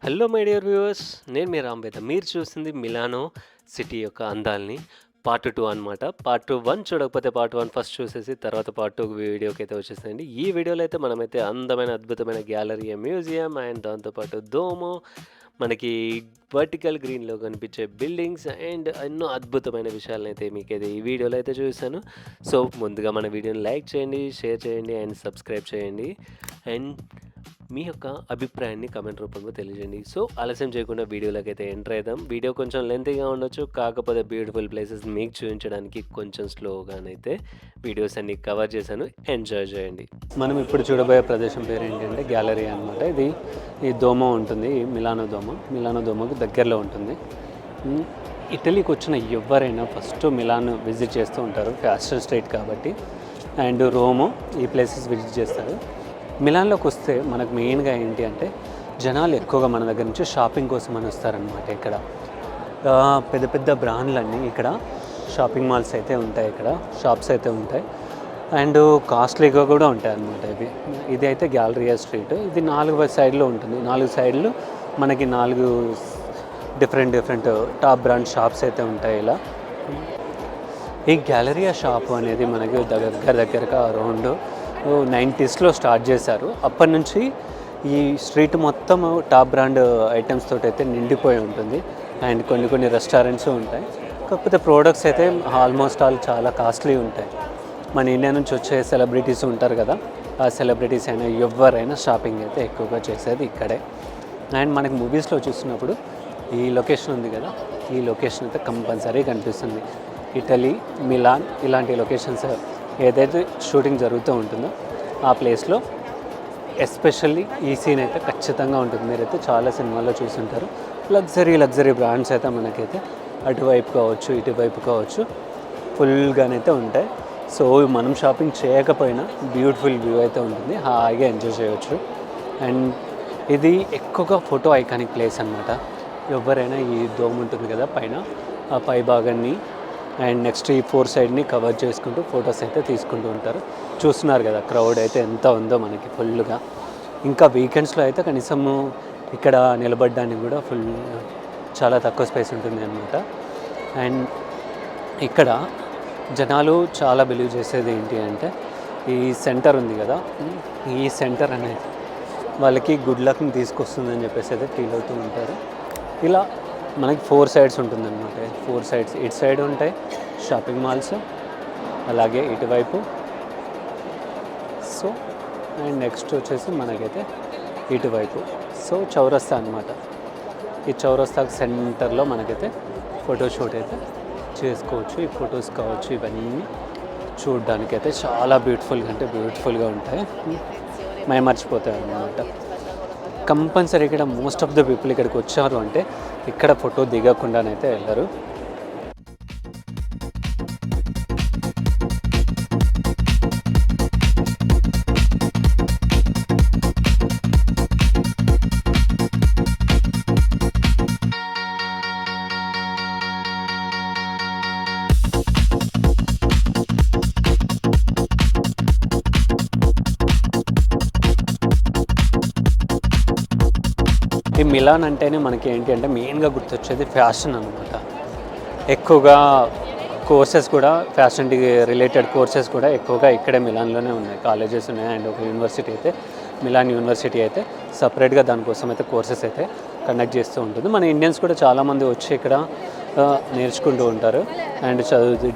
Hello my dear viewers, నేను మీ రాంబేత. మీరు చూస్తుంది మిలానో సిటీ యొక్క అందాల్ని పార్ట్ 2 అనమాట. పార్ట్ 1 చూడకపోతే పార్ట్ 1 ఫస్ట్ చూసేసి తర్వాత పార్ట్ 2 వీడియోకి అయితే వచ్చేసేయండి. ఈ వీడియోలో అయితే మనమైతే అందమైన అద్భుతమైన గ్యాలరీ, మ్యూజియం అండ్ దాంతోపాటు దోమో, మనకి వర్టికల్ గ్రీన్లో కనిపించే బిల్డింగ్స్ అండ్ ఎన్నో అద్భుతమైన విషయాలను అయితే మీకైతే ఈ వీడియోలో అయితే చూపిస్తాను. సో ముందుగా మన వీడియోని లైక్ చేయండి, షేర్ చేయండి అండ్ సబ్స్క్రైబ్ చేయండి. అండ్ మీ యొక్క అభిప్రాయాన్ని కామెంట్ రూపంలో తెలియజేయండి. సో ఆలస్యం చేయకుండా వీడియోలోకి అయితే ఎంటర్ అవుదాం. వీడియో కొంచెం లెంతీగా ఉండొచ్చు, కాకపోతే బ్యూటిఫుల్ ప్లేసెస్ మీకు చూపించడానికి కొంచెం స్లోగానైతే వీడియోస్ అన్ని కవర్ చేశాను. ఎంజాయ్ చేయండి. మనం ఇప్పుడు చూడబోయే ప్రదేశం పేరు ఏంటంటే గ్యాలరీ అనమాట. ఈ దోమో ఉంటుంది, మిలానో దోమోకి దగ్గరలో ఉంటుంది. ఇటలీకి వచ్చిన ఎవరైనా ఫస్ట్ మిలాన్ విజిట్ చేస్తూ ఉంటారు, ఫ్యాషన్ స్ట్రీట్ కాబట్టి. అండ్ రోమో, ఈ ప్లేసెస్ విజిట్ చేస్తారు. మిలాన్లోకి వస్తే మనకు మెయిన్గా ఏంటి అంటే జనాలు ఎక్కువగా మన దగ్గర నుంచి షాపింగ్ కోసం అని వస్తారనమాట. ఇక్కడ పెద్ద పెద్ద బ్రాండ్లన్నీ ఇక్కడ షాపింగ్ మాల్స్ అయితే ఉంటాయి, ఇక్కడ షాప్స్ అయితే ఉంటాయి. అండ్ కాస్ట్లీగా కూడా ఉంటాయి అన్నమాట. ఇది అయితే గ్యాలరియా స్ట్రీట్. ఇది 4 సైడ్లో ఉంటుంది. 4 సైడ్లు మనకి 4 డిఫరెంట్ టాప్ బ్రాండ్ షాప్స్ అయితే ఉంటాయి. ఇలా ఈ గ్యాలరియా షాప్ అనేది మనకి దగ్గరగా అరౌండ్ 90sలో స్టార్ట్ చేశారు. అప్పటి నుంచి ఈ స్ట్రీట్ మొత్తం టాప్ బ్రాండ్ ఐటమ్స్ తోటి అయితే నిండిపోయి ఉంటుంది. అండ్ కొన్ని రెస్టారెంట్స్ ఉంటాయి. కాకపోతే ప్రోడక్ట్స్ అయితే ఆల్మోస్ట్ ఆల్ చాలా కాస్ట్లీ ఉంటాయి. మన ఇండియా నుంచి వచ్చే సెలబ్రిటీస్ ఉంటారు కదా, ఆ సెలబ్రిటీస్ అయినా ఎవరైనా షాపింగ్ అయితే ఎక్కువగా చేసేది ఇక్కడే. అండ్ మనకి మూవీస్లో చూసినప్పుడు ఈ లొకేషన్ ఉంది కదా, ఈ లొకేషన్ అయితే కంపల్సరీ కనిపిస్తుంది. ఇటలీ, మిలాన్ ఇలాంటి లొకేషన్స్ ఏదైతే షూటింగ్ జరుగుతూ ఉంటుందో ఆ ప్లేస్లో ఎస్పెషల్లీ ఈ సీన్ అయితే ఖచ్చితంగా ఉంటుంది. మీరైతే చాలా సినిమాల్లో చూసుంటారు. లగ్జరీ బ్రాండ్స్ అయితే మనకైతే అటువైపు కావచ్చు ఇటువైపు కావచ్చు ఫుల్గానైతే ఉంటాయి. సో మనం షాపింగ్ చేయకపోయినా బ్యూటిఫుల్ వ్యూ అయితే ఉంటుంది, హాయిగా ఎంజాయ్ చేయవచ్చు. అండ్ ఇది ఎక్కువగా ఫోటో ఐకానిక్ ప్లేస్ అనమాట. ఎవరైనా ఈ దోమ ఉంటుంది కదా పైన, ఆ పై భాగాన్ని అండ్ నెక్స్ట్ ఈ 4 సైడ్ని కవర్ చేసుకుంటూ ఫొటోస్ అయితే తీసుకుంటూ ఉంటారు. చూస్తున్నారు కదా క్రౌడ్ అయితే ఎంత ఉందో మనకి ఫుల్గా. ఇంకా వీకెండ్స్లో అయితే కనీసము ఇక్కడ నిలబడడానికి కూడా చాలా తక్కువ స్పేస్ ఉంటుంది అన్నమాట. అండ్ ఇక్కడ జనాలు చాలా బిలీవ్ చేసేది ఏంటి అంటే ఈ సెంటర్ ఉంది కదా, ఈ సెంటర్ అనేది వాళ్ళకి గుడ్ లక్ని తీసుకొస్తుందని చెప్పేసి అయితే ఫీల్ అవుతూ ఉంటారు. ఇలా మనకి 4 సైడ్స్ ఉంటుందన్నమాట. 4 సైడ్స్ ఇటు సైడ్ ఉంటాయి షాపింగ్ మాల్స్, అలాగే ఇటువైపు. సో అండ్ నెక్స్ట్ వచ్చేసి మనకైతే ఇటువైపు. సో చౌరస్తా అనమాట. ఈ చౌరస్తాకి సెంటర్లో మనకైతే ఫోటోషూట్ అయితే చేసుకోవచ్చు. ఈ ఫొటోస్ కావచ్చు ఇవన్నీ చూడడానికైతే చాలా బ్యూటిఫుల్గా ఉంటాయి, మేము మర్చిపోతాయి అన్నమాట. కంపల్సరీ ఇక్కడ మోస్ట్ ఆఫ్ ద పీపుల్ ఇక్కడికి వచ్చారు అంటే ఇక్కడ ఫోటో దిగకుండానైతే వెళ్ళరు. ఈ మిలాన్ అంటేనే మనకి ఏంటి అంటే మెయిన్గా గుర్తొచ్చేది ఫ్యాషన్ అనమాట. ఎక్కువగా కోర్సెస్ కూడా ఫ్యాషన్ రిలేటెడ్ కోర్సెస్ కూడా ఎక్కువగా ఇక్కడే మిలాన్లోనే ఉన్నాయి. కాలేజెస్ ఉన్నాయి. అండ్ ఒక యూనివర్సిటీ అయితే మిలాన్ యూనివర్సిటీ అయితే సపరేట్గా దానికోసం అయితే కోర్సెస్ అయితే కండక్ట్ చేస్తూ ఉంటుంది. మన ఇండియన్స్ కూడా చాలామంది వచ్చి ఇక్కడ నేర్చుకుంటూ ఉంటారు అండ్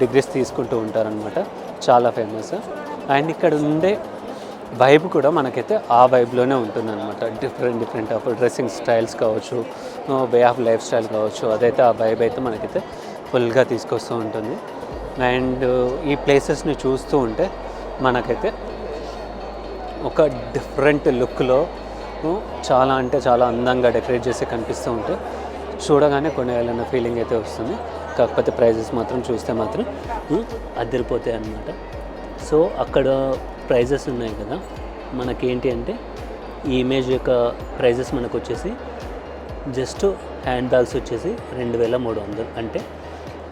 డిగ్రీస్ తీసుకుంటూ ఉంటారు అనమాట. చాలా ఫేమస్. అండ్ ఇక్కడ ఉండే వైబ్ కూడా మనకైతే ఆ వైబ్లోనే ఉంటుందన్నమాట. డిఫరెంట్ ఆఫ్ డ్రెస్సింగ్ స్టైల్స్ కావచ్చు, వే ఆఫ్ లైఫ్ స్టైల్ కావచ్చు, అదైతే ఆ వైబ్ అయితే మనకైతే ఫుల్గా తీసుకొస్తూ ఉంటుంది. అండ్ ఈ ప్లేసెస్ని చూస్తూ ఉంటే మనకైతే ఒక డిఫరెంట్ లుక్లో చాలా అంటే చాలా అందంగా డెకరేట్ చేసి కనిపిస్తూ ఉంటే చూడగానే కొనేయాలన్న ఫీలింగ్ అయితే వస్తుంది. కాకపోతే ప్రైజెస్ మాత్రం చూస్తే మాత్రం అదిరిపోతాయి అన్నమాట. సో అక్కడ ప్రైజెస్ ఉన్నాయి కదా, మనకేంటి అంటే ఈ ఇమేజ్ యొక్క ప్రైజెస్ మనకు వచ్చేసి జస్ట్ హ్యాండ్ బ్యాగ్స్ వచ్చేసి 2300. అంటే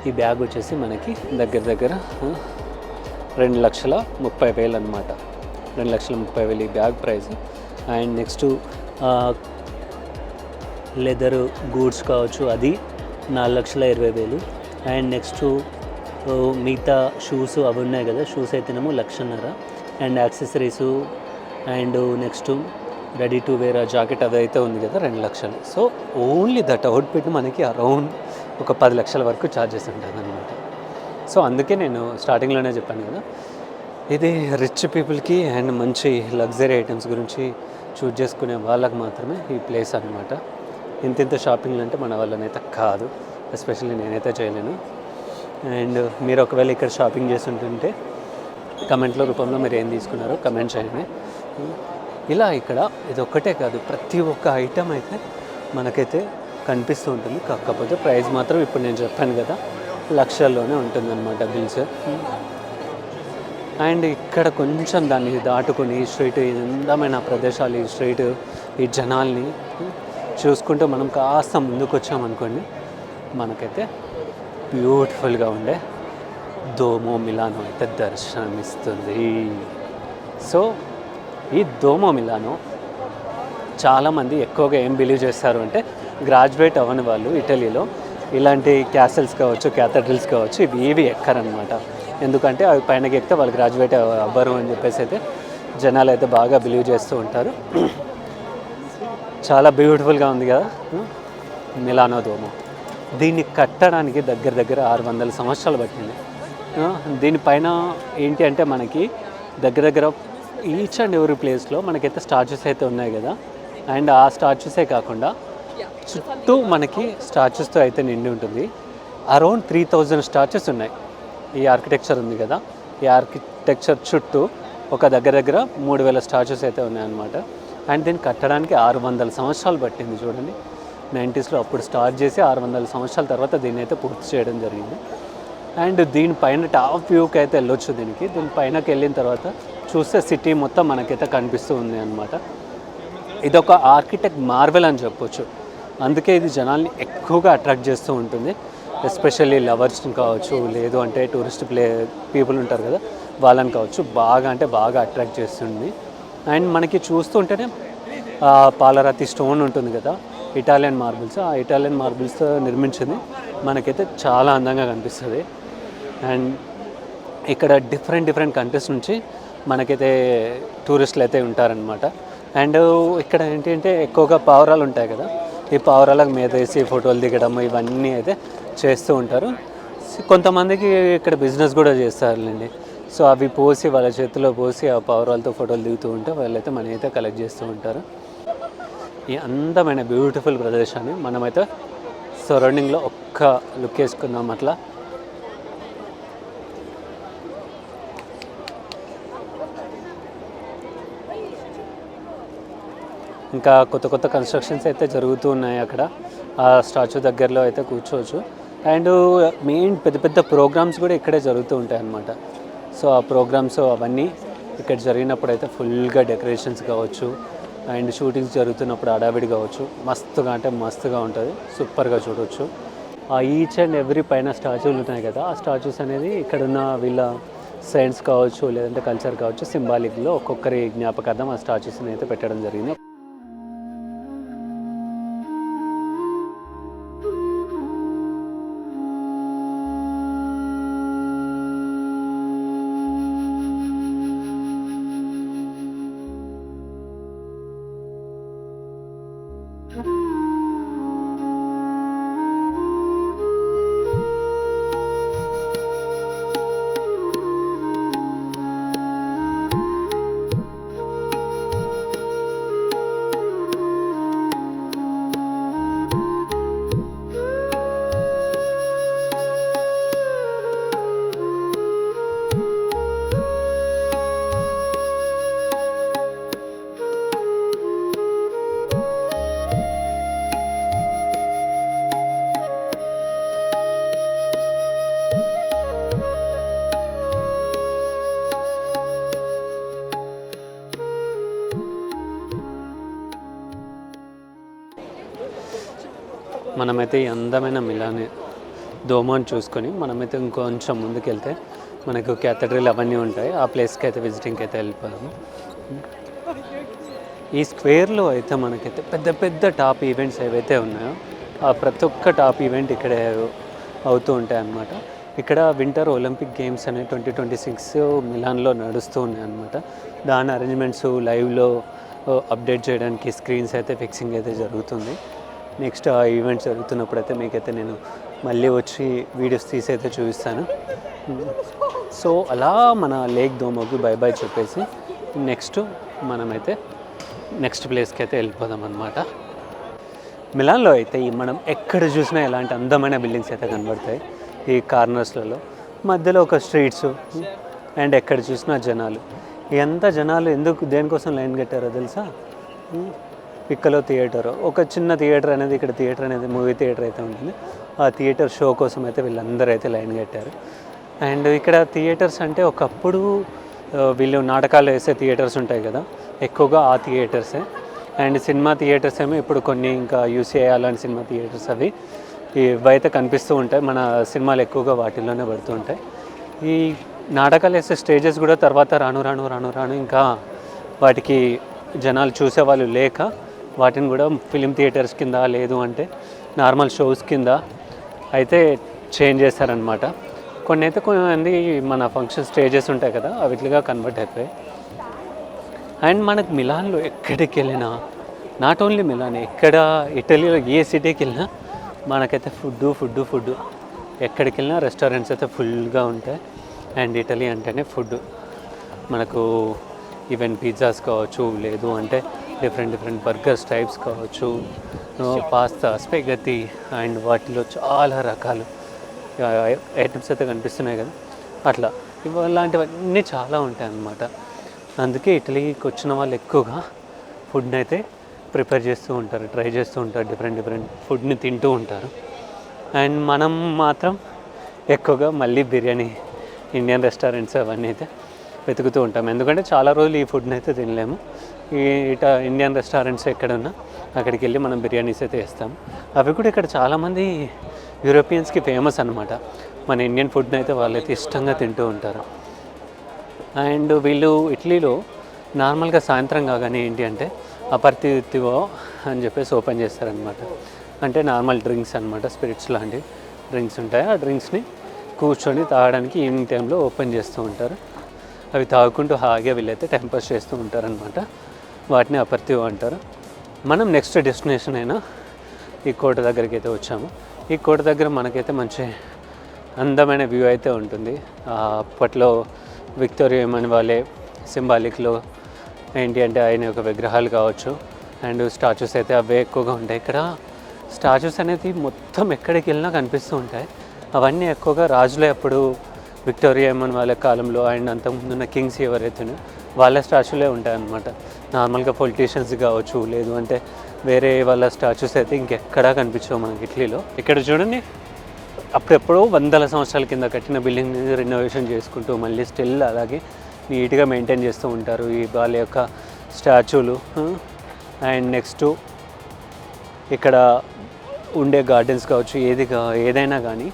ఈ బ్యాగ్ వచ్చేసి మనకి దగ్గర 2,30,000 అనమాట. 2,30,000 ఈ bag price. And next leather goods కావచ్చు, అది 4,20,000. అండ్ నెక్స్ట్ మిగతా షూస్ అవి ఉన్నాయి కదా, షూస్ అయితేనేమో 1,50,000. And accessories and next ready to wear jacket అవి అయితే ఉంది కదా 2,00,000. సో ఓన్లీ దట్ అవుట్ఫిట్ మనకి అరౌండ్ ఒక 10 లక్షల వరకు ఛార్జెస్ ఉంటుంది అనమాట. సో అందుకే నేను స్టార్టింగ్లోనే చెప్పాను కదా, ఇది రిచ్ పీపుల్కి అండ్ మంచి లగ్జరీ ఐటమ్స్ గురించి చూజ్ చేసుకునే వాళ్ళకి మాత్రమే ఈ ప్లేస్ అనమాట. ఇంత షాపింగ్లు అంటే మన వాళ్ళనైతే కాదు, ఎస్పెషల్లీ నేనైతే చేయలేను. అండ్ మీరు ఒకవేళ ఇక్కడ షాపింగ్ చేస్తుంటుంటే కమెంట్ల రూపంలో మీరు ఏం తీసుకున్నారో కమెంట్ చేయండి. ఇలా ఇక్కడ ఇది ఒక్కటే కాదు, ప్రతి ఒక్క ఐటమ్ అయితే మనకైతే కనిపిస్తూ ఉంటుంది. కాకపోతే ప్రైస్ మాత్రం ఇప్పుడు నేను చెప్పాను కదా, లక్షల్లోనే ఉంటుందన్నమాట బిల్స్. అండ్ ఇక్కడ కొంచెం దాన్ని దాటుకొని ఈ స్ట్రీట్, ఈ అందమైన ప్రదేశాలు, ఈ స్ట్రీట్, ఈ జనాల్ని చూసుకుంటూ మనం కాస్త ముందుకు వచ్చామనుకోండి, మనకైతే బ్యూటిఫుల్గా ఉండే దోమో మిలానో అయితే దర్శనమిస్తుంది. సో ఈ దోమో మిలానో చాలామంది ఎక్కువగా ఏం బిలీవ్ చేస్తారు అంటే, గ్రాడ్యుయేట్ అవ్వని వాళ్ళు ఇటలీలో ఇలాంటి క్యాసల్స్ కావచ్చు, క్యాథడ్రల్స్ కావచ్చు, ఇవి ఏవి ఎక్కరనమాట. ఎందుకంటే అవి పైనకి ఎక్కితే వాళ్ళు గ్రాడ్యుయేట్ అవ్వరు అని చెప్పేసి అయితే జనాలు అయితే బాగా బిలీవ్ చేస్తూ ఉంటారు. చాలా బ్యూటిఫుల్గా ఉంది కదా మిలానో దోమో. దీన్ని కట్టడానికి దగ్గర 600 సంవత్సరాలు పట్టింది. దీనిపైన ఏంటి అంటే మనకి దగ్గర ఈచ్ అండ్ ఎవరీ ప్లేస్లో మనకైతే స్టాచ్యూస్ అయితే ఉన్నాయి కదా. అండ్ ఆ స్టాచ్యూసే కాకుండా చుట్టూ మనకి స్టాచ్యూస్తో అయితే నిండి ఉంటుంది. అరౌండ్ 3,000 స్టాచ్యూస్ ఉన్నాయి. ఈ ఆర్కిటెక్చర్ ఉంది కదా, ఈ ఆర్కిటెక్చర్ చుట్టూ ఒక దగ్గర 3,000 స్టాచ్యూస్ అయితే ఉన్నాయన్నమాట. అండ్ దీన్ని కట్టడానికి 600 సంవత్సరాలు పట్టింది. చూడండి, 90స్లో అప్పుడు స్టార్ట్ చేసి 600 సంవత్సరాల తర్వాత దీన్ని అయితే పూర్తి చేయడం జరిగింది. అండ్ దీనిపైన టాప్ వ్యూకి అయితే వెళ్ళొచ్చు. దీనిపైనకి వెళ్ళిన తర్వాత చూస్తే సిటీ మొత్తం మనకైతే కనిపిస్తూ ఉంది అనమాట. ఇదొక ఆర్కిటెక్ట్ మార్వెల్ అని చెప్పొచ్చు. అందుకే ఇది జనాల్ని ఎక్కువగా అట్రాక్ట్ చేస్తూ ఉంటుంది. ఎస్పెషల్లీ లవర్స్ని కావచ్చు, లేదు అంటే టూరిస్ట్ పీపుల్ ఉంటారు కదా, వాళ్ళని కావచ్చు, బాగా అట్రాక్ట్ చేస్తుంది. అండ్ మనకి చూస్తుంటేనే పాలరాతి స్టోన్ ఉంటుంది కదా, ఇటాలియన్ మార్బుల్స్, ఆ ఇటాలియన్ మార్బుల్స్తో నిర్మించింది మనకైతే చాలా అందంగా కనిపిస్తుంది. అండ్ ఇక్కడ డిఫరెంట్ కంట్రీస్ నుంచి మనకైతే టూరిస్టులు అయితే ఉంటారనమాట. అండ్ ఇక్కడ ఏంటి అంటే ఎక్కువగా పావురాలు ఉంటాయి కదా, ఈ పావురాలకు మీద వేసి ఫోటోలు దిగడం ఇవన్నీ అయితే చేస్తూ ఉంటారు. కొంతమందికి ఇక్కడ బిజినెస్ కూడా చేస్తారులేండి. సో అవి పోసి వాళ్ళ చేతిలో పోసి ఆ పావురాలతో ఫోటోలు దిగుతూ ఉంటే వాళ్ళైతే మనీ అయితే కలెక్ట్ చేస్తూ ఉంటారు. ఈ అందమైన బ్యూటిఫుల్ ప్రదేశాన్ని మనమైతే సరౌండింగ్లో ఒక్క లుక్ వేసుకుందాం. అట్లా ఇంకా కొత్త కన్స్ట్రక్షన్స్ అయితే జరుగుతూ ఉన్నాయి అక్కడ. ఆ స్టాచ్యూ దగ్గరలో అయితే కూర్చోవచ్చు. అండ్ మెయిన్ పెద్ద ప్రోగ్రామ్స్ కూడా ఇక్కడే జరుగుతూ ఉంటాయి అన్నమాట. సో ఆ ప్రోగ్రామ్స్ అవన్నీ ఇక్కడ జరిగినప్పుడు అయితే ఫుల్గా డెకరేషన్స్ కావచ్చు, అండ్ షూటింగ్స్ జరుగుతున్నప్పుడు అడావిడి కావచ్చు, మస్తుగా ఉంటుంది. సూపర్గా చూడవచ్చు. ఆ ఈచ్ అండ్ ఎవ్రీ పైన స్టాచ్యూలు ఉన్నాయి కదా, ఆ స్టాచ్యూస్ అనేది ఇక్కడున్న వీళ్ళ సైన్స్ కావచ్చు, లేదంటే కల్చర్ కావచ్చు, సింబాలిక్లో ఒక్కొక్కరి జ్ఞాపకార్థం ఆ స్టాచ్యూస్ని అయితే పెట్టడం జరిగింది. మనమైతే ఈ అందమైన మిలాన్ దోమోని చూసుకొని మనమైతే ఇంకొంచెం ముందుకెళ్తే మనకు క్యాథడ్రల్ అవన్నీ ఉంటాయి. ఆ ప్లేస్కి అయితే విజిటింగ్కి అయితే వెళ్ళిపోదాము. ఈ స్క్వేర్లో అయితే మనకైతే పెద్ద పెద్ద టాప్ ఈవెంట్స్ ఏవైతే ఉన్నాయో ఆ ప్రతి ఒక్క టాప్ ఈవెంట్ ఇక్కడే అవుతూ ఉంటాయి అన్నమాట. ఇక్కడ వింటర్ ఒలింపిక్ గేమ్స్ అనే 2026 మిలాన్లో నడుస్తూ ఉన్నాయి అన్నమాట. దాని అరేంజ్మెంట్స్ లైవ్లో అప్డేట్ చేయడానికి స్క్రీన్స్ అయితే ఫిక్సింగ్ అయితే జరుగుతుంది. నెక్స్ట్ ఆ ఈవెంట్స్ జరుగుతున్నప్పుడు అయితే మీకైతే నేను మళ్ళీ వచ్చి వీడియోస్ తీసి అయితే చూపిస్తాను. సో అలా మన లేక్ దోమోకి బై బై చెప్పేసి మనమైతే నెక్స్ట్ ప్లేస్కి అయితే వెళ్ళిపోదాం అన్నమాట. మిలాన్లో అయితే మనం ఎక్కడ చూసినా ఎలాంటి అందమైన బిల్డింగ్స్ అయితే కనబడతాయి. ఈ కార్నర్స్లలో మధ్యలో ఒక స్ట్రీట్స్ అండ్ ఎక్కడ చూసినా జనాలు. ఎంత జనాలు దేనికోసం లైన్ కట్టారో తెలుసా? పిక్కలో థియేటర్, ఒక చిన్న థియేటర్ అనేది, ఇక్కడ థియేటర్ అనేది మూవీ థియేటర్ అయితే ఉంటుంది. ఆ థియేటర్ షో కోసం అయితే వీళ్ళందరూ అయితే లైన్ కట్టారు. అండ్ ఇక్కడ థియేటర్స్ అంటే ఒకప్పుడు వీళ్ళు నాటకాలు వేసే థియేటర్స్ ఉంటాయి కదా, ఎక్కువగా ఆ థియేటర్సే. అండ్ సినిమా థియేటర్స్ ఏమో ఇప్పుడు కొన్ని ఇంకా యూసీఐ అలాంటి సినిమా థియేటర్స్ ఇవైతే కనిపిస్తూ ఉంటాయి. మన సినిమాలు ఎక్కువగా వాటిల్లోనే పడుతూ ఉంటాయి. ఈ నాటకాలు వేసే స్టేజెస్ కూడా తర్వాత రాను ఇంకా వాటికి జనాలు చూసేవాళ్ళు లేక వాటిని కూడా ఫిలిం థియేటర్స్ కింద, లేదు అంటే నార్మల్ షోస్ కింద అయితే చేంజ్ చేస్తారనమాట. కొన్ని అయితే కొంతమంది మన ఫంక్షన్ స్టేజెస్ ఉంటాయి కదా, అవిట్లుగా కన్వర్ట్ అయిపోయాయి. అండ్ మనకు మిలాన్లో ఎక్కడికి వెళ్ళినా, నాట్ ఓన్లీ మిలాన్, ఎక్కడ ఇటలీలో ఏ సిటీకి వెళ్ళినా మనకైతే ఫుడ్ ఎక్కడికి వెళ్ళినా రెస్టారెంట్స్ అయితే ఫుల్గా ఉంటాయి. అండ్ ఇటలీ అంటేనే ఫుడ్. మనకు ఈవెన్ పిజ్జాస్ కావచ్చు, లేదు అంటే డిఫరెంట్ బర్గర్స్ టైప్స్ కావచ్చు, పాస్తా, స్పెగతి, అండ్ వాటిలో చాలా రకాలు ఐటమ్స్ అయితే కనిపిస్తున్నాయి కదా, అట్లా ఇలాంటివన్నీ చాలా ఉంటాయి అన్నమాట. అందుకే ఇటలీకి వచ్చిన వాళ్ళు ఎక్కువగా ఫుడ్ని అయితే ప్రిపేర్ చేస్తూ ఉంటారు, ట్రై చేస్తూ ఉంటారు, డిఫరెంట్ ఫుడ్ని తింటూ ఉంటారు. అండ్ మనం మాత్రం ఎక్కువగా మళ్ళీ బిర్యానీ, ఇండియన్ రెస్టారెంట్స్ అవన్నీ అయితే వెతుకుతూ ఉంటాం. ఎందుకంటే చాలా రోజులు ఈ ఫుడ్ని అయితే తినలేము. ఇండియన్ రెస్టారెంట్స్ ఎక్కడున్నా అక్కడికి వెళ్ళి మనం బిర్యానీస్ అయితే వేస్తాం. అవి కూడా ఇక్కడ చాలామంది యూరోపియన్స్కి ఫేమస్ అనమాట. మన ఇండియన్ ఫుడ్ని అయితే వాళ్ళైతే ఇష్టంగా తింటూ ఉంటారు. అండ్ వీళ్ళు ఇటలీలో నార్మల్గా సాయంత్రం కాగానే ఏంటి అంటే అపర్తివో అని చెప్పేసి ఓపెన్ చేస్తారనమాట. అంటే నార్మల్ డ్రింక్స్ అనమాట, స్పిరిట్స్ లాంటి డ్రింక్స్ ఉంటాయి. ఆ డ్రింక్స్ని కూర్చొని తాగడానికి ఈవినింగ్ టైంలో ఓపెన్ చేస్తూ ఉంటారు. అవి తాగుకుంటూ హాయిగా వీళ్ళైతే టైం పాస్ చేస్తూ ఉంటారనమాట. వాటిని అపర్తివో అంటారు. మనం నెక్స్ట్ డెస్టినేషన్ అయినా ఈ కోట దగ్గరికి అయితే వచ్చాము. ఈ కోట దగ్గర మనకైతే మంచి అందమైన వ్యూ అయితే ఉంటుంది. అప్పట్లో విక్టోరియా ఎమాన్యుయల్ సింబాలిక్లో ఏంటి అంటే ఆయన యొక్క విగ్రహాలు కావచ్చు, అండ్ స్టాచ్యూస్ అయితే అవే ఎక్కువగా ఉంటాయి. ఇక్కడ స్టాచ్యూస్ అనేది మొత్తం ఎక్కడికి వెళ్ళినా కనిపిస్తూ ఉంటాయి. అవన్నీ ఎక్కువగా రాజులే అప్పుడు విక్టోరియా ఎమాన్యుయల్ కాలంలో అండ్ అంతకుముందున్న కింగ్స్ ఎవరైతే వాళ్ళ స్టాచ్యూలే ఉంటాయన్నమాట. నార్మల్గా పొలిటీషియన్స్ కావచ్చు, లేదు అంటే వేరే వాళ్ళ స్టాచ్యూస్ అయితే ఇంకెక్కడా కనిపించవు మనకి ఇటలీలో. ఇక్కడ చూడండి, అప్పుడెప్పుడో వందల సంవత్సరాల కింద కట్టిన బిల్డింగ్ని రెనోవేషన్ చేసుకుంటూ మళ్ళీ స్టిల్ అలాగే నీట్గా మెయింటైన్ చేస్తూ ఉంటారు ఈ వాళ్ళ యొక్క స్టాచ్యూలు. అండ్ నెక్స్ట్ ఇక్కడ ఉండే గార్డెన్స్ కావచ్చు, ఏదైనా కానీ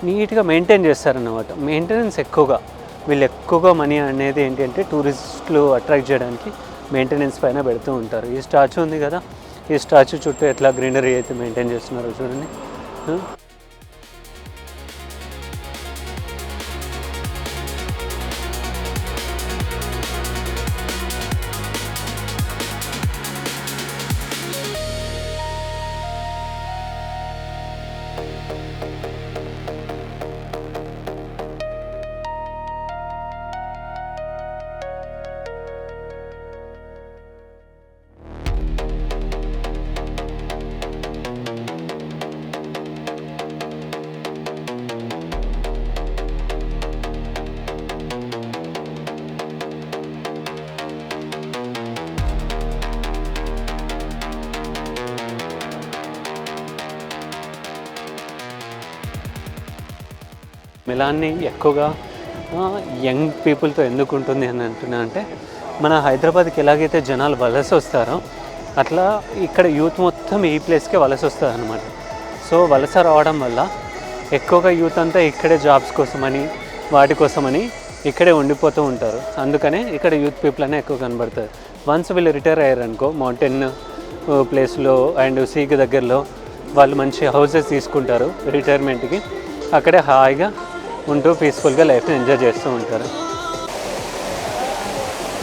నీట్గా మెయింటైన్ చేస్తారన్నమాట. మెయింటెనెన్స్ ఎక్కువగా వీళ్ళు ఎక్కువగా మనీ అనేది ఏంటి అంటే టూరిస్టులు అట్రాక్ట్ చేయడానికి మెయింటెనెన్స్ పైన పెడుతూ ఉంటారు. ఈ స్టాచ్యూ ఉంది కదా, ఈ స్టాచ్యూ చుట్టూ ఎట్లా గ్రీనరీ అయితే మెయింటైన్ చేస్తున్నారో చూడండి. మిలాన్ని ఎక్కువగా యంగ్ పీపుల్తో ఎందుకు ఉంటుంది అని అంటున్నా అంటే, మన హైదరాబాద్కి ఎలాగైతే జనాలు వలస వస్తారో అట్లా ఇక్కడ యూత్ మొత్తం ఈ ప్లేస్కే వలస వస్తుంది అనమాట. సో వలస రావడం వల్ల ఎక్కువగా యూత్ అంతా ఇక్కడే జాబ్స్ కోసమని వాటి కోసమని ఇక్కడే ఉండిపోతూ ఉంటారు. అందుకనే ఇక్కడ యూత్ పీపుల్ అనే ఎక్కువ కనబడుతుంది. వన్స్ వీళ్ళు రిటైర్ అయ్యారనుకో మౌంటైన్ ప్లేస్లో అండ్ సీకి దగ్గరలో వాళ్ళు మంచి హౌసెస్ తీసుకుంటారు రిటైర్మెంట్కి, అక్కడే హాయిగా ఉంటూ పీస్ఫుల్గా లైఫ్ని ఎంజాయ్ చేస్తూ ఉంటారు.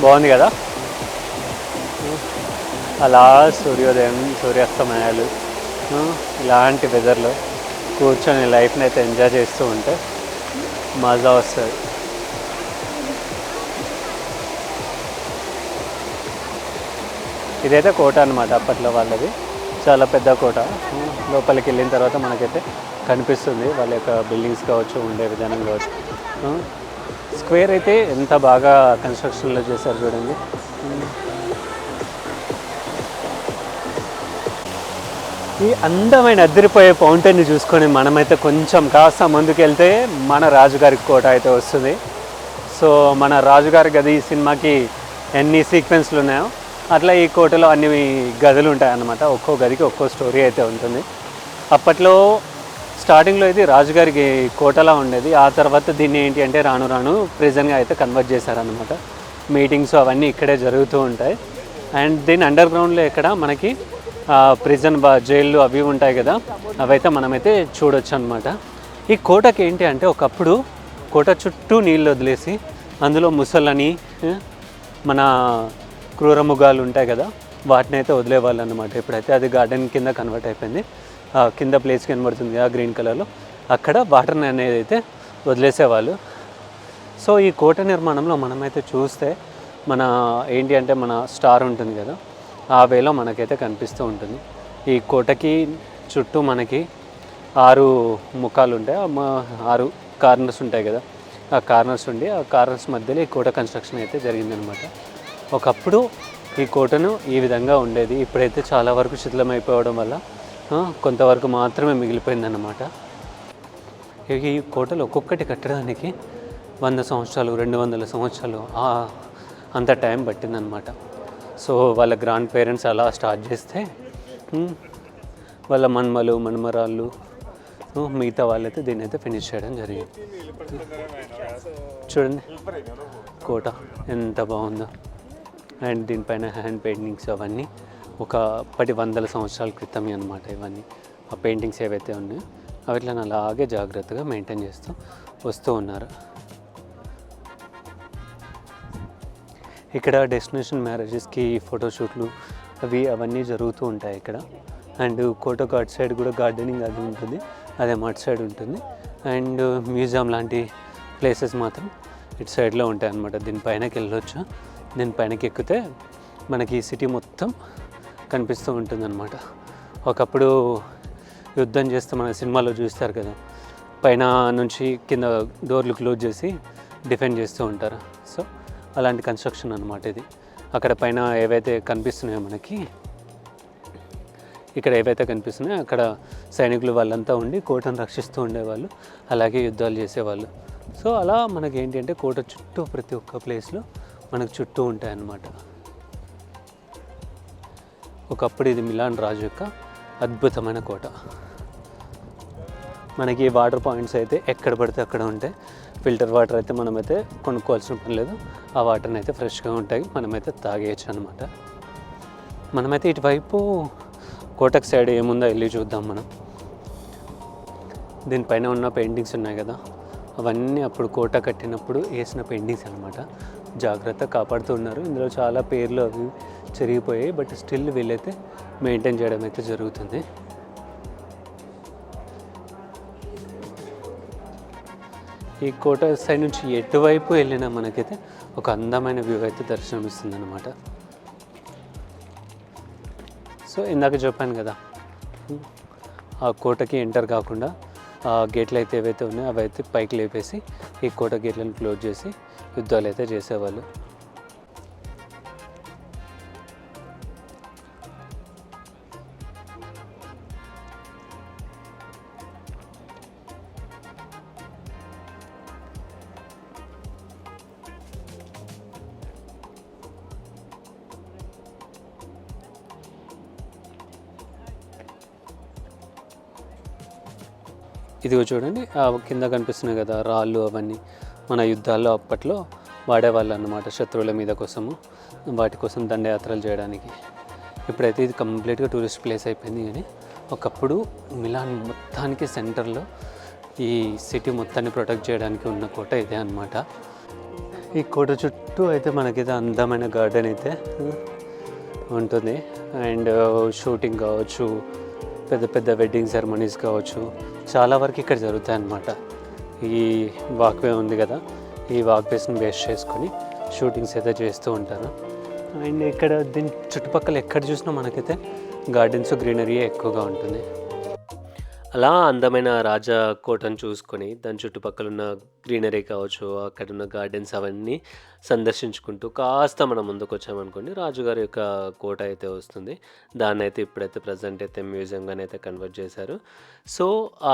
బాగుంది కదా, అలా సూర్యోదయం సూర్యాస్తమయాలు ఇలాంటి వెదర్లో కూర్చొని లైఫ్ని అయితే ఎంజాయ్ చేస్తూ ఉంటే మజా వస్తుంది. ఇదైతే కోట అనమాట అప్పట్లో వాళ్ళది, చాలా పెద్ద కోట. లోపలికి వెళ్ళిన తర్వాత మనకైతే కనిపిస్తుంది వాళ్ళ యొక్క బిల్డింగ్స్ కావచ్చు, ఉండే విధానం కావచ్చు. స్క్వేర్ అయితే ఎంత బాగా కన్స్ట్రక్షన్లో చేశారు చూడండి. ఈ అందమైన అదిరిపోయే ఫౌంటైన్ని చూసుకొని మనమైతే కొంచెం కాస్త ముందుకెళ్తే మన రాజుగారి కోట అయితే వస్తుంది. సో మన రాజుగారి గది ఈ సినిమాకి ఎన్ని సీక్వెన్స్లు ఉన్నాయో అట్లా ఈ కోటలో అన్ని గదులు ఉంటాయన్నమాట. ఒక్కో గదికి ఒక్కో స్టోరీ అయితే ఉంటుంది. అప్పట్లో స్టార్టింగ్లో ఇది రాజుగారికి కోటలా ఉండేది, ఆ తర్వాత దీన్ని ఏంటి అంటే రాను రాను ప్రిజన్గా అయితే కన్వర్ట్ చేశారనమాట. మీటింగ్స్ అవన్నీ ఇక్కడే జరుగుతూ ఉంటాయి. అండ్ దీని అండర్ గ్రౌండ్లో ఇక్కడ మనకి ప్రిజన్ జైళ్ళు అవి ఉంటాయి కదా, అవైతే మనమైతే చూడొచ్చు అనమాట. ఈ కోటకి ఏంటి అంటే ఒకప్పుడు కోట చుట్టూ నీళ్ళు వదిలేసి అందులో ముసలని మన క్రూరముగాలు ఉంటాయి కదా వాటిని అయితే వదిలేవాళ్ళు అనమాట. ఇప్పుడైతే అది గార్డెన్ కింద కన్వర్ట్ అయిపోయింది. కింద ప్లేస్ కనబడుతుంది ఆ గ్రీన్ కలర్లో, అక్కడ వాటర్ని అనేది అయితే వదిలేసేవాళ్ళు. సో ఈ కోట నిర్మాణంలో మనమైతే చూస్తే మన ఏంటి అంటే మన స్టార్ ఉంటుంది కదా, ఆ వేలో మనకైతే కనిపిస్తూ ఉంటుంది. ఈ కోటకి చుట్టూ మనకి 6 ముఖాలు ఉంటాయి, 6 కార్నర్స్ ఉంటాయి కదా, ఆ కార్నర్స్ ఉండి ఆ కార్నర్స్ మధ్యలో ఈ కోట కన్స్ట్రక్షన్ అయితే జరిగిందనమాట. ఒకప్పుడు ఈ కోటను ఈ విధంగా ఉండేది, ఇప్పుడైతే చాలా వరకు శిథిలమైపోవడం వల్ల కొంతవరకు మాత్రమే మిగిలిపోయిందన్నమాట. ఈ కోటలు ఒక్కొక్కటి కట్టడానికి 100 సంవత్సరాలు 200 సంవత్సరాలు అంత టైం పట్టిందనమాట. సో వాళ్ళ గ్రాండ్ పేరెంట్స్ అలా స్టార్ట్ చేస్తే వాళ్ళ మన్మలు మన్మరాళ్ళు మిగతా వాళ్ళైతే దీన్ని అయితే ఫినిష్ చేయడం జరిగింది. చూడండి కోట ఎంత బాగుందో. అండ్ దీనిపైన హ్యాండ్ పెయింటింగ్స్ అవన్నీ ఒకప్పటి 100 సంవత్సరాల క్రితం అనమాట. ఇవన్నీ ఆ పెయింటింగ్స్ ఏవైతే ఉన్నాయో అవిట్లను అలాగే జాగ్రత్తగా మెయింటైన్ చేస్తూ వస్తూ ఉన్నారు. ఇక్కడ డెస్టినేషన్ మ్యారేజెస్కి ఫోటోషూట్లు అవన్నీ జరుగుతూ ఉంటాయి ఇక్కడ. అండ్ కోటకు అటు సైడ్ కూడా గార్డెనింగ్ అది ఉంటుంది, అదేమో అటు సైడ్ ఉంటుంది. అండ్ మ్యూజియం లాంటి ప్లేసెస్ మాత్రం ఇటు సైడ్లో ఉంటాయి అన్నమాట. దీనిపైనకి వెళ్ళొచ్చు, దీనిపైనకి ఎక్కితే మనకి ఈ సిటీ మొత్తం కనిపిస్తూ ఉంటుందన్నమాట. ఒకప్పుడు యుద్ధం చేస్తే మన సినిమాలో చూస్తారు కదా, పైన నుంచి కింద డోర్లు క్లోజ్ చేసి డిఫెండ్ చేస్తూ ఉంటారు. సో అలాంటి కన్స్ట్రక్షన్ అన్నమాట ఇది. అక్కడ పైన ఏవైతే కనిపిస్తున్నాయో మనకి, ఇక్కడ ఏవైతే కనిపిస్తున్నాయో అక్కడ సైనికులు వాళ్ళంతా ఉండి కోటను రక్షిస్తూ ఉండేవాళ్ళు, అలాగే యుద్ధాలు చేసేవాళ్ళు. సో అలా మనకి ఏంటి అంటే కోట చుట్టూ ప్రతి ఒక్క ప్లేస్లో మనకు చుట్టూ ఉంటాయన్నమాట. ఒకప్పుడు ఇది మిలాన్ రాజు యొక్క అద్భుతమైన కోట. మనకి వాటర్ పాయింట్స్ అయితే ఎక్కడ పడితే అక్కడ ఉంటాయి. ఫిల్టర్ వాటర్ అయితే మనమైతే కొనుక్కోవాల్సిన పని లేదు, ఆ వాటర్ని అయితే ఫ్రెష్గా ఉంటాయి, మనమైతే తాగేయచ్చు అనమాట. మనమైతే ఇటువైపు కోటకు సైడ్ ఏముందో వెళ్ళి చూద్దాం మనం. దీనిపైన ఉన్న పెయింటింగ్స్ ఉన్నాయి కదా, అవన్నీ అప్పుడు కోట కట్టినప్పుడు వేసిన పెయింటింగ్స్ అనమాట. జాగ్రత్త కాపాడుతూ ఉన్నారు. ఇందులో చాలా పేర్లు అవి చెరిగిపోయాయి, బట్ స్టిల్ వీళ్ళైతే మెయింటైన్ చేయడం అయితే జరుగుతుంది. ఈ కోట సైడ్ నుంచి ఎటువైపు వెళ్ళినా మనకైతే ఒక అందమైన వ్యూ అయితే దర్శనమిస్తుంది అనమాట. సో ఇందాక చెప్పాను కదా, ఆ కోటకి ఎంటర్ కాకుండా ఆ గేట్లు అయితే ఏవైతే ఉన్నాయో అవి అయితే పైకి లేపేసి ఈ కోట గేట్లను క్లోజ్ చేసి యుద్ధాలు అయితే చేసేవాళ్ళు. ఇదిగో చూడండి, ఆ కింద కనిపిస్తున్నాయి కదా రాళ్ళు, అవన్నీ మన యుద్ధాల్లో అప్పట్లో వాడేవాళ్ళు అన్నమాట శత్రువుల మీద కోసము. వాటి కోసం దండయాత్రలు చేయడానికి. ఇప్పుడైతే ఇది కంప్లీట్గా టూరిస్ట్ ప్లేస్ అయిపోయింది. కానీ ఒకప్పుడు మిలాన్ మొత్తానికి సెంటర్లో ఈ సిటీ మొత్తాన్ని ప్రొటెక్ట్ చేయడానికి ఉన్న కోట ఇదే అన్నమాట. ఈ కోట చుట్టూ అయితే మనకైతే అందమైన గార్డెన్ అయితే ఉంటుంది. అండ్ షూటింగ్ కావచ్చు, పెద్ద పెద్ద వెడ్డింగ్ సెరమనీస్ కావచ్చు, చాలా వరకు ఇక్కడ జరుగుతాయి అన్నమాట. ఈ వాక్వే ఉంది కదా, ఈ వాక్వేస్ని బేస్ చేసుకొని షూటింగ్స్ అయితే చేస్తూ ఉంటారు. అండ్ ఇక్కడ దీని చుట్టుపక్కల ఎక్కడ చూసినా మనకైతే గార్డెన్స్, గ్రీనరీ ఎక్కువగా ఉంటుంది. అలా అందమైన రాజా కోటను చూసుకొని దాని చుట్టుపక్కల ఉన్న గ్రీనరీ కావచ్చు, అక్కడ ఉన్న గార్డెన్స్ అవన్నీ సందర్శించుకుంటూ కాస్త మనం ముందుకు వచ్చామనుకోండి, రాజుగారి యొక్క కోట అయితే వస్తుంది. దాన్ని అయితే ఇప్పుడైతే ప్రజెంట్ అయితే మ్యూజియంగానే అయితే కన్వర్ట్ చేశారు. సో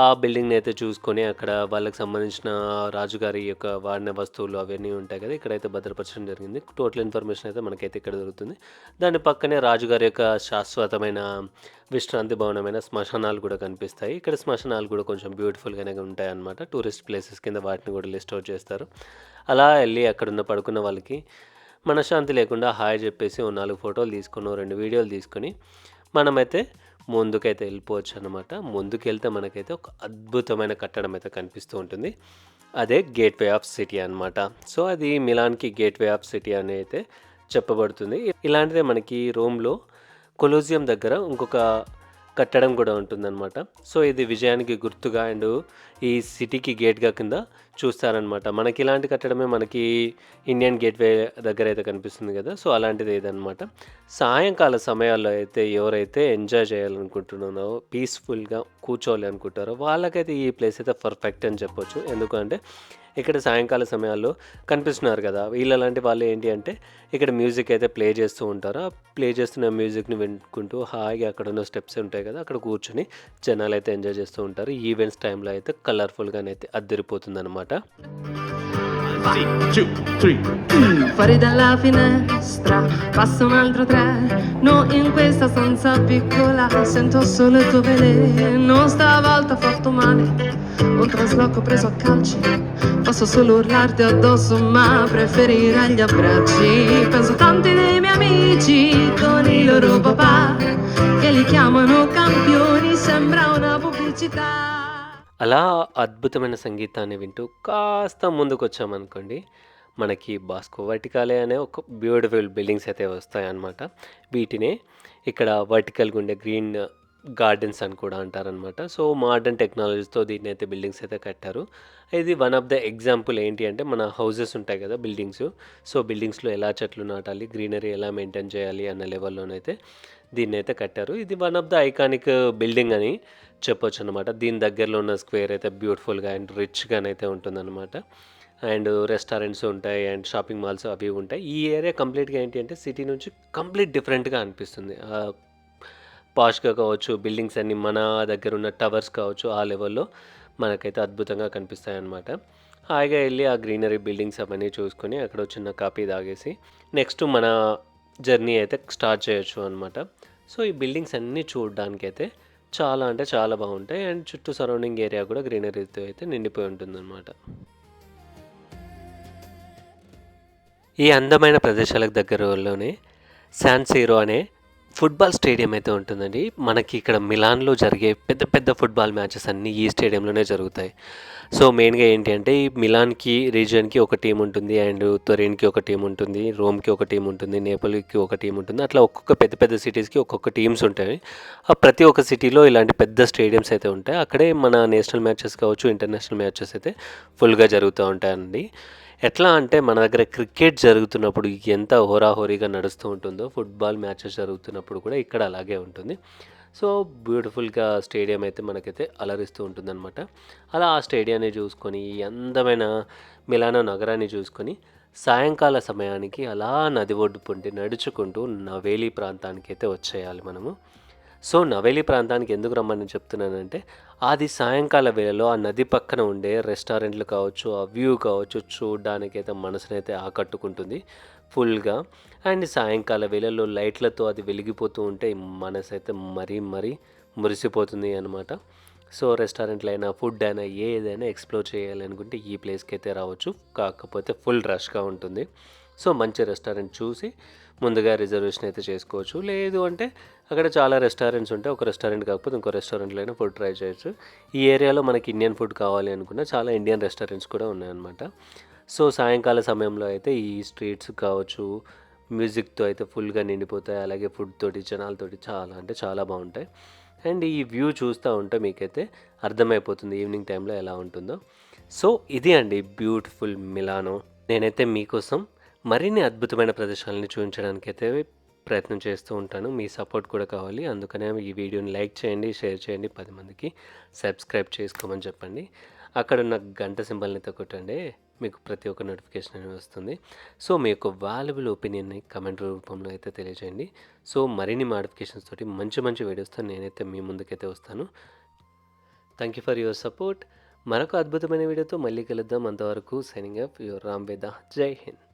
ఆ బిల్డింగ్ని అయితే చూసుకొని అక్కడ వాళ్ళకి సంబంధించిన రాజుగారి యొక్క వాడిన వస్తువులు అవన్నీ ఉంటాయి కదా, ఇక్కడైతే భద్రపరచడం జరిగింది. టోటల్ ఇన్ఫర్మేషన్ అయితే మనకైతే ఇక్కడ దొరుకుతుంది. దాని పక్కనే రాజుగారి యొక్క శాశ్వతమైన విశ్రాంతి భవనమైన శ్మశానాలు కూడా కనిపిస్తాయి. ఇక్కడ శ్మశానాలు కూడా కొంచెం బ్యూటిఫుల్గానే ఉంటాయి అన్నమాట. టూరిస్ట్ ప్లేసెస్ కింద వాటిని కూడా లిస్ట్ అవుట్ చేస్తారు. అలా వెళ్ళి అక్కడున్న పడుకున్న వాళ్ళకి మనశ్శాంతి లేకుండా హాయ్ చెప్పేసి 4 ఫోటోలు తీసుకొని 2 వీడియోలు తీసుకొని మనమైతే ముందుకైతే వెళ్ళిపోవచ్చు అనమాట. ముందుకు వెళ్తే మనకైతే ఒక అద్భుతమైన కట్టడం అయితే కనిపిస్తూ ఉంటుంది. అదే గేట్వే ఆఫ్ సిటీ అనమాట. సో అది మిలాన్కి గేట్వే ఆఫ్ సిటీ అని అయితే చెప్పబడుతుంది. ఇలాంటిదే మనకి రోమ్లో కొలోజియం దగ్గర ఇంకొక కట్టడం కూడా ఉంటుందన్నమాట. సో ఇది విజయానికి గుర్తుగా అండ్ ఈ సిటీకి గేట్గా కింద చూస్తారనమాట. మనకి ఇలాంటి కట్టడమే మనకి ఇండియన్ గేట్వే దగ్గర అయితే కనిపిస్తుంది కదా, సో అలాంటిది ఏదన్నమాట. సాయంకాల సమయాల్లో అయితే ఎవరైతే ఎంజాయ్ చేయాలనుకుంటున్నారో, పీస్ఫుల్గా కూర్చోవాలి అనుకుంటారో వాళ్ళకైతే ఈ ప్లేస్ అయితే పర్ఫెక్ట్ అని చెప్పొచ్చు. ఎందుకంటే ఇక్కడ సాయంకాల సమయాల్లో కనిపిస్తున్నారు కదా, వీళ్ళలాంటి వాళ్ళు ఏంటి అంటే ఇక్కడ మ్యూజిక్ అయితే ప్లే చేస్తూ ఉంటారు. ఆ ప్లే చేస్తున్న మ్యూజిక్ని వినుకుంటూ హాయిగా అక్కడ ఉన్న స్టెప్స్ ఉంటాయి కదా, అక్కడ కూర్చొని జనాలు అయితే ఎంజాయ్ చేస్తూ ఉంటారు. ఈవెంట్స్ టైంలో అయితే కలర్ఫుల్గానైతే అద్దరిపోతుంది అనమాట. Fuori dalla finestra passa un altro treno. In questa stanza piccola sento solo il tuo veleno. Stavolta ho fatto male, un trasloco preso a calci. Posso solo urlarti addosso ma preferirei gli abbracci. Penso a tanti dei miei amici con i loro papà che li chiamano campioni. Sembra una pubblicità. అలా అద్భుతమైన సంగీతాన్ని వింటూ కాస్త ముందుకు వచ్చామనుకోండి, మనకి Bosco వర్టికాలే అనే ఒక beautiful buildings అయితే వస్తాయన్నమాట. వీటినే ఇక్కడ వర్టికల్గా ఉండే గ్రీన్ గార్డెన్స్ అని కూడా అంటారనమాట. సో మోడర్న్ టెక్నాలజీతో దీన్ని అయితే బిల్డింగ్స్ అయితే కట్టారు. ఇది వన్ ఆఫ్ ద ఎగ్జాంపుల్ ఏంటి అంటే మన హౌసెస్ ఉంటాయి కదా బిల్డింగ్స్, సో బిల్డింగ్స్లో ఎలా చెట్లు నాటాలి, గ్రీనరీ ఎలా మెయింటైన్ చేయాలి అన్న లెవెల్లోనైతే దీన్ని అయితే కట్టారు. ఇది one of the iconic building అని చెప్పొచ్చు అనమాట. దీని దగ్గరలో ఉన్న స్క్వేర్ అయితే బ్యూటిఫుల్గా అండ్ రిచ్గానైతే ఉంటుందన్నమాట. అండ్ రెస్టారెంట్స్ ఉంటాయి అండ్ షాపింగ్ మాల్స్ అవి ఉంటాయి. ఈ ఏరియా కంప్లీట్గా ఏంటి అంటే సిటీ నుంచి కంప్లీట్ డిఫరెంట్గా అనిపిస్తుంది. పాష్గా కావచ్చు, బిల్డింగ్స్ అన్ని మన దగ్గర ఉన్న టవర్స్ కావచ్చు, ఆ లెవెల్లో మనకైతే అద్భుతంగా కనిపిస్తాయి అన్నమాట. హాయిగా వెళ్ళి ఆ గ్రీనరీ బిల్డింగ్స్ అవన్నీ చూసుకొని అక్కడ చిన్న కాఫీ తాగేసి నెక్స్ట్ మన జర్నీ అయితే స్టార్ట్ చేయొచ్చు అనమాట. సో ఈ బిల్డింగ్స్ అన్నీ చూడడానికి అయితే చాలా అంటే చాలా బాగుంటాయి అండ్ చుట్టూ సరౌండింగ్ ఏరియా కూడా గ్రీనరీతో అయితే నిండిపోయి ఉంటుందన్నమాట. ఈ అందమైన ప్రదేశాలకు దగ్గరలోనే శాన్ సిరో అనే ఫుట్బాల్ స్టేడియం అయితే ఉంటుందండి. మనకి ఇక్కడ మిలాన్లో జరిగే పెద్ద పెద్ద ఫుట్బాల్ మ్యాచెస్ అన్నీ ఈ స్టేడియంలోనే జరుగుతాయి. సో మెయిన్గా ఏంటి అంటే ఈ మిలాన్కి రీజియన్కి ఒక టీం ఉంటుంది అండ్ తురిన్కి ఒక టీం ఉంటుంది, రోమ్కి ఒక టీం ఉంటుంది, నేపోల్కి ఒక టీం ఉంటుంది. అట్లా ఒక్కొక్క పెద్ద పెద్ద సిటీస్కి ఒక్కొక్క టీమ్స్ ఉంటాయి. ఆ ప్రతి ఒక్క సిటీలో ఇలాంటి పెద్ద స్టేడియంస్ అయితే ఉంటాయి. అక్కడే మన నేషనల్ మ్యాచెస్ కావచ్చు, ఇంటర్నేషనల్ మ్యాచెస్ అయితే ఫుల్గా జరుగుతూ ఉంటాయండి. ఎట్లా అంటే మన దగ్గర క్రికెట్ జరుగుతున్నప్పుడు ఎంత హోరాహోరీగా నడుస్తూ ఉంటుందో ఫుట్బాల్ మ్యాచెస్ జరుగుతున్నప్పుడు కూడా ఇక్కడ అలాగే ఉంటుంది. సో బ్యూటిఫుల్గా స్టేడియం అయితే మనకైతే అలరిస్తూ ఉంటుందన్నమాట. అలా ఆ స్టేడియాన్ని చూసుకొని ఈ అందమైన మిలానో నగరాన్ని చూసుకొని సాయంకాల సమయానికి అలా నది ఒడ్డు పొంటి నడుచుకుంటూ నవేలి ప్రాంతానికి అయితే వచ్చేయాలి మనము. సో నవేలి ప్రాంతానికి ఎందుకు రమ్మని చెప్తున్నానంటే అది సాయంకాల వేళలో ఆ నది పక్కన ఉండే రెస్టారెంట్లు కావచ్చు, ఆ వ్యూ కావచ్చు చూడడానికైతే మనసునైతే ఆకట్టుకుంటుంది ఫుల్గా. అండ్ సాయంకాల వేళల్లో లైట్లతో అది వెలిగిపోతూ ఉంటే మనసు అయితే మరీ మురిసిపోతుంది అనమాట. సో రెస్టారెంట్లు అయినా ఫుడ్ అయినా ఏదైనా ఎక్స్ప్లోర్ చేయాలి అనుకుంటే ఈ ప్లేస్కి అయితే రావచ్చు. కాకపోతే ఫుల్ రష్గా ఉంటుంది. సో మంచి రెస్టారెంట్ చూసి ముందుగా రిజర్వేషన్ అయితే చేసుకోవచ్చు. లేదు అంటే అక్కడ చాలా రెస్టారెంట్స్ ఉంటాయి. ఒక రెస్టారెంట్ కాకపోతే ఇంకో రెస్టారెంట్లో అయినా ఫుడ్ ట్రై చేయొచ్చు. ఈ ఏరియాలో మనకి ఇండియన్ ఫుడ్ కావాలి అనుకున్న చాలా ఇండియన్ రెస్టారెంట్స్ కూడా ఉన్నాయన్నమాట. సో సాయంకాల సమయంలో అయితే ఈ స్ట్రీట్స్ కావచ్చు, మ్యూజిక్తో అయితే ఫుల్గా నిండిపోతాయి. అలాగే ఫుడ్ తోటి, జనాలతోటి చాలా అంటే చాలా బాగుంటాయి. అండ్ ఈ వ్యూ చూస్తూ ఉంటే మీకైతే అర్థమైపోతుంది ఈవినింగ్ టైంలో ఎలా ఉంటుందో. సో ఇది అండి బ్యూటిఫుల్ మిలానో. నేనైతే మీకోసం మరిన్ని అద్భుతమైన ప్రదేశాలని చూపించడానికి అయితే ప్రయత్నం చేస్తూ ఉంటాను. మీ సపోర్ట్ కూడా కావాలి. అందుకనే ఈ వీడియోని లైక్ చేయండి, షేర్ చేయండి, 10 మందికి సబ్స్క్రైబ్ చేసుకోమని చెప్పండి. అక్కడ ఉన్న గంట సింబల్ని అయితే కొట్టండి, మీకు ప్రతి ఒక్క నోటిఫికేషన్ అనేది వస్తుంది. సో మీ యొక్క వాల్యుబుల్ ఒపీనియన్ని కమెంట్ రూపంలో అయితే తెలియజేయండి. సో మరిన్ని మోడిఫికేషన్స్ తోటి మంచి మంచి వీడియోస్తో నేనైతే మీ ముందుకైతే వస్తాను. Thank you for your support. మరొక అద్భుతమైన వీడియోతో మళ్ళీ కలుద్దాం. అంతవరకు సైనింగ్ ఆఫ్ యువర్ రామ్ వేద. జై హింద్.